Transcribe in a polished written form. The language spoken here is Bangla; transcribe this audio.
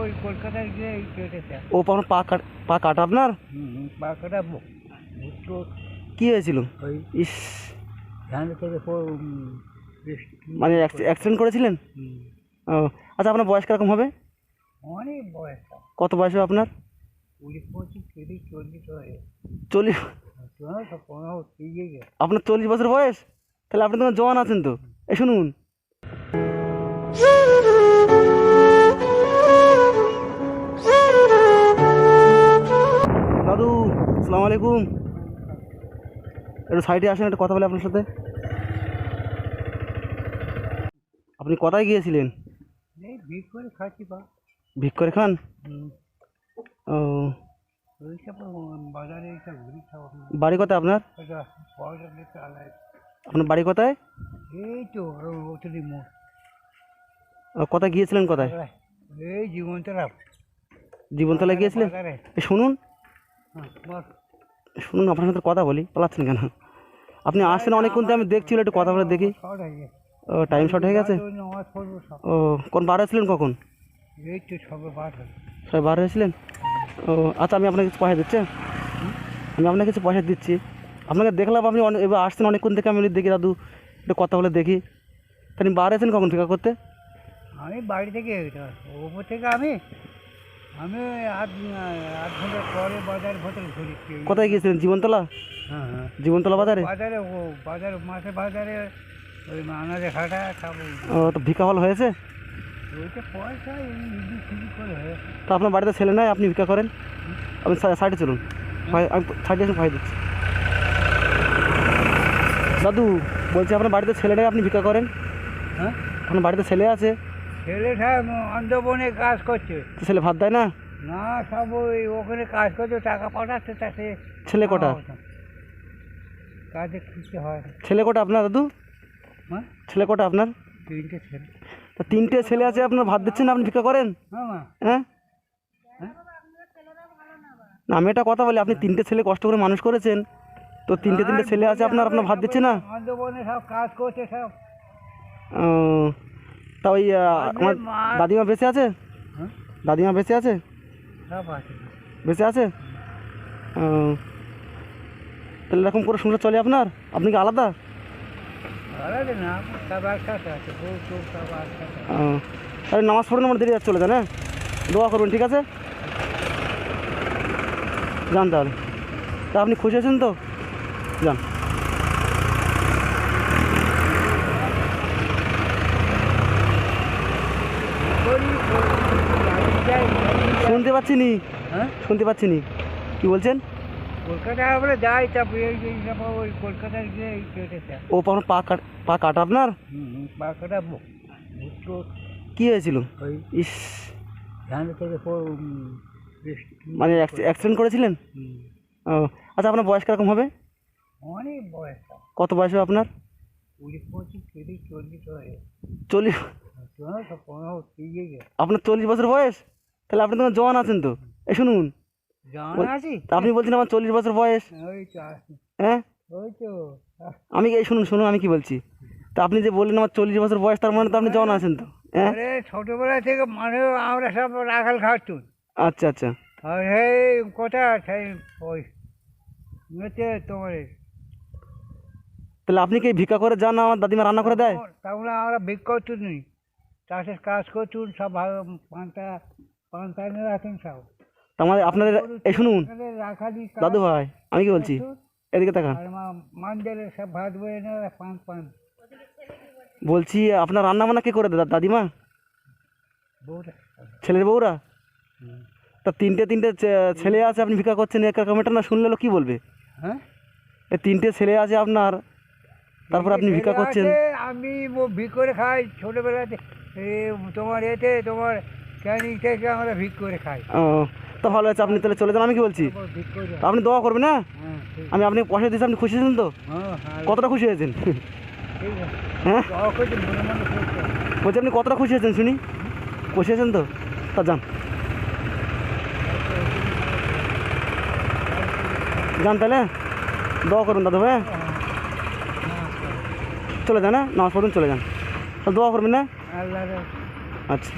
ওই কলকাতায় গিয়ে কেটেছে। ও পা কাটা আপনার? পা কাটা কি হয়েছিল? ওই ইস, ধান থেকে মানে অ্যাক্সিডেন্ট করেছিলেন? ও আচ্ছা, আপনার বয়স কিরকম হবে? অনেক বয়স, কত বয়স হবে আপনার? 20-25, 30-40 হয়ে 40? 15 পেরিয়ে গেছে। আপনার 40 বছর বয়স? তাহলে আপনি তো জওয়ান আছেন তো। এই শুনুন, দাদু আসসালামু আলাইকুম। একটু সাইডে আসেন, একটু কথা বলে আপনার সাথে। আপনি কোথায় গিয়েছিলেন? এই ভিড় করে খাচ্ছি বা ভিক করে খান? ও, ওইসব বাজারে এইসব ঘুরি খাওয়া। বাড়ি কোথায় আপনার? পয়সা দিতে আলাদা। আপনার বাড়ি কোথায়? এই তো ওতলি মোড়। কোথায় গিয়েছিলেন কোথায়? এই জীবনতলা। জীবনতলায় গিয়েছিলেন? বাজারে। শুনুন বল। শুনুন, আপনার সাথে কথা বলি, পালাচ্ছেন কেন? আপনি আসছেন অনেকক্ষণ তো, আমি দেখছিল, একটু কথা বলে দেখি। শর্ট হয়ে গেছে। ও, টাইম শর্ট হয়ে গেছে। নামাজ পড়বো সব। ও, কোন বার হয়েছিলেন কখন? এই তো সবে বার হলো। সবাই বার হয়েছিলেন? ও আচ্ছা, আমি আপনাকে কিছু পয়সা দিচ্ছি। আমি আপনাকে কিছু পয়সা দিচ্ছি। আপনাকে দেখলাম আপনি এবার আসছেন অনেকক্ষণ থেকে, আমি দেখি দাদু একটু কথা বলে দেখি। তাহলে বার হয়েছেন কখন ফিকা করতে? আমি বাড়ি থেকে ওপর থেকে আমি আমি আধ আধ ঘন্টা পরে বাজার ভেতরে ঘুরি। কোথায় গিয়েছিলেন? জীবনতলা? হ্যাঁ হ্যাঁ, জীবনতলা বাজারে? বাজারে বাজার মাঠে বাজারে ওই আনাজে ঘাটা খাবো। ও, তো ভিকা হল হয়েছে? ওইটা পয়সা ইডি ফিডি করে হয়েছে। তো আপনার বাড়িতে ছেলে নাই, আপনি ভিকা করেন? আপনি সাইডে চলুন, আমি সাইডে এসে ভয় দিচ্ছি। দাদু বলছি, আপনার বাড়িতে ছেলে নেই, আপনি ভিকা করেন? হ্যাঁ, আপনার বাড়িতে ছেলে আছে? ছেলেটা অন্ধবনে কাজ করছে। তো ছেলে ভাত দেয় না? না, সব ওই ওখানে কাজ করছে, টাকা পাঠাচ্ছে তাকে। ছেলে কটা? কাজে খুঁজতে হয়। ছেলে কটা আপনার দাদু? হ্যাঁ, ছেলে কটা আপনার? 3টে ছেলে। তা 3টে ছেলে আছে, আপনার ভাত দিচ্ছেন না, আপনি ভিক্ষা করেন? হ্যাঁ মা। হ্যাঁ, না আমি এটা কথা বলি, আপনি 3টে ছেলে কষ্ট করে মানুষ করেছেন, তো 3টে ছেলে আছে আপনার, আপনার ভাত দিচ্ছে না? অন্ধবনে সব কাজ করছে সব। ও, তা ওই আমার দাদিমা বেঁচে আছে? হ্যাঁ, দাদিমা বেঁচে আছে? সব আছে। বেঁচে আছে? ও, তাহলে এরকম করে সংসার চলে আপনার? আপনি কি আলাদা? আলাদা না, সব একসাথে আছে, বউ টৌ সব একসাথে। ও, তাহলে নামাজ পড়েন, আমার দেরি চলে যান। হ্যাঁ, দোয়া করবেন, ঠিক আছে? যান তাহলে। তা আপনি খুশি আছেন তো? যান। শুনতে পাচ্ছি নি, হ্যাঁ, শুনতে পাচ্ছি নি, কি বলছেন? কলকাতায় আমরা যাই, তারপরে এইসব ওই কলকাতায় গিয়ে কেটেছে। ও, আপনার পা কাটা আপনার? পা কাটা কি হয়েছিল? ওই ইস, ধান থেকে মানে অ্যাক্সিডেন্ট করেছিলেন? ও আচ্ছা, আপনার বয়স কিরকম হবে? অনেক বয়স। কত বয়স হবে আপনার? 20-25, 30-40 হয়ে 40? 15 পেরিয়ে গেছে। আপনার 40 বছর বয়স? তাহলে আপনি তো জওয়ান আছেন তো। এই শুনুন, জানা আছি। তা আপনি বলছেন আমার 40 বছর বয়স। ওই তো আছে। হ্যাঁ, ওই তো আমি এই শুনুন শুনুন, আমি কি বলছি, তা আপনি যে বললেন আমার 40 বছর বয়স, তার মানে তো আপনি জওয়ান আছেন তো? হ্যাঁ, আরে ছোটবেলা থেকে মানে আমরা সব রাখাল খাচ্ছুন। আচ্ছা আচ্ছা। আর সেই কোথা সেই ওই মেতে তোমার তাহলে আপনি কি ভিক্ষা করে যান, আমার দাদিমা রান্না করে দেয়? তাহলে আমরা ভিক করতুন নি, চাষের কাজ করতুন সব, ভালো পান্তা এনে রাখেন সব। তার মানে আপনাদের, এই শুনুন রাখালি দাদু ভাই, আমি কি বলছি, এদিকে তাকান। মাঞ্জলে সব ভাত বয়ে এনে পান বলছি আপনার রান্না বান্না কে করে দেয়? দাদিমা? বউটা। ছেলের বউরা? তা 3টে ছেলে আছে, আপনি ভিক্ষা করছেন, এরকম এটা না শুনলে লোক কি বলবে? হ্যাঁ, এই 3টে ছেলে আছে আপনার, তারপর আপনি ভিক্ষা করছেন? আমি ভিক করে খাই ছোটবেলাতে। তোমার এতে তোমার ক্যানিং থেকে আমরা ভিক করে খাই। ও, তো ভালো আছে, আপনি তাহলে চলে যান। আমি কি বলছি, ভিক করে। আপনি দোয়া করবেন। হ্যাঁ, হ্যাঁ, ঠিক। আমি আপনি পয়সা দিয়েছি, আপনি খুশি আছেন তো? হ্যাঁ হ্যাঁ, কতটা খুশি হয়েছেন? ঠিক আছে। হ্যাঁ, দোয়া করছি, মনে মনে করছি। বলছি আপনি কতটা খুশি আছেন শুনি? খুশি আছেন তো? তা যান, যান তাহলে, দোয়া করুন দাদু ভাই। চলে যান, হ্যাঁ, নামাজ পড়ুন, চলে যান, তাহলে দোয়া করবেন না? আল্লাহ। আচ্ছা।